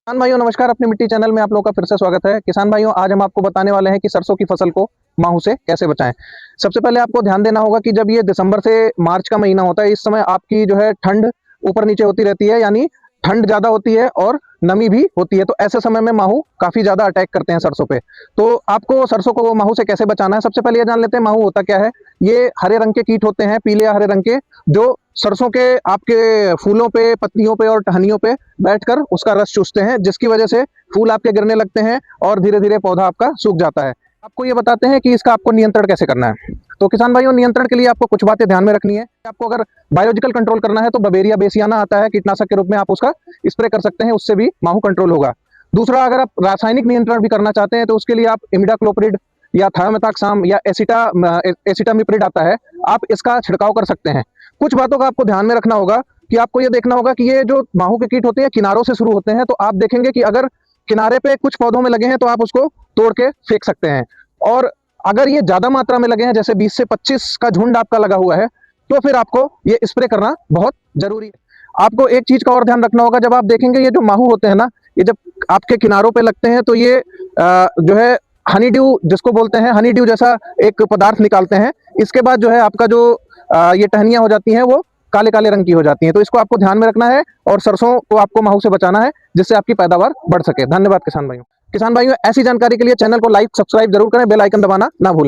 किसान भाइयों नमस्कार। अपनी मिट्टी चैनल में आप लोगों का फिर से स्वागत है। किसान भाइयों आज हम आपको बताने वाले हैं कि सरसों की फसल को माहू से कैसे बचाएं। सबसे पहले आपको ध्यान देना होगा कि जब ये दिसंबर से मार्च का महीना होता है, इस समय आपकी जो है ठंड ऊपर नीचे होती रहती है, यानी ठंड ज्यादा होती है और नमी भी होती है। तो ऐसे समय में माहू काफी ज्यादा अटैक करते हैं सरसों पे। तो आपको सरसों को माहू से कैसे बचाना है, सबसे पहले ये जान लेते हैं माहू होता क्या है। ये हरे रंग के कीट होते हैं, पीले या हरे रंग के, जो सरसों के आपके फूलों पे, पत्तियों पे और टहनियों पे बैठकर उसका रस चूसते हैं, जिसकी वजह से फूल आपके गिरने लगते हैं और धीरे धीरे पौधा आपका सूख जाता है। आपको ये बताते हैं कि इसका आपको नियंत्रण कैसे करना है। तो किसान भाइयों नियंत्रण के लिए आपको कुछ बातें ध्यान में रखनी है। आपको अगर बायोलॉजिकल कंट्रोल करना है तो बवेरिया बेसियाना आता है कीटनाशक के रूप में, आप उसका स्प्रे कर सकते हैं, उससे भी माहू कंट्रोल होगा। दूसरा, अगर आप रासायनिक नियंत्रण भी करना चाहते हैं तो उसके लिए आप इमिडाक्लोप्रिड या थायोमेथाक्साम या एसिटामिप्रिड आता है, आप इसका छिड़काव कर सकते हैं। कुछ बातों का आपको ध्यान में रखना होगा कि आपको ये देखना होगा कि ये जो माहू के कीट होते हैं किनारों से शुरू होते हैं, तो आप देखेंगे कि अगर किनारे पे कुछ पौधों में लगे हैं तो आप उसको तोड़ के फेंक सकते हैं। और अगर ये ज्यादा मात्रा में लगे हैं, जैसे 20 से 25 का झुंड आपका लगा हुआ है, तो फिर आपको ये स्प्रे करना बहुत जरूरी है। आपको एक चीज का और ध्यान रखना होगा, जब आप देखेंगे ये जो माहू होते हैं ना, ये जब आपके किनारों पे लगते हैं तो ये जो है हनी ड्यू जिसको बोलते हैं, हनी ड्यू जैसा एक पदार्थ निकालते हैं। इसके बाद जो है आपका जो ये टहनियां हो जाती हैं वो काले काले रंग की हो जाती हैं। तो इसको आपको ध्यान में रखना है और सरसों को आपको माहू से बचाना है, जिससे आपकी पैदावार बढ़ सके। धन्यवाद किसान भाइयों। किसान भाइयों ऐसी जानकारी के लिए चैनल को लाइक सब्सक्राइब जरूर करें, बेल आइकन दबाना ना भूलें।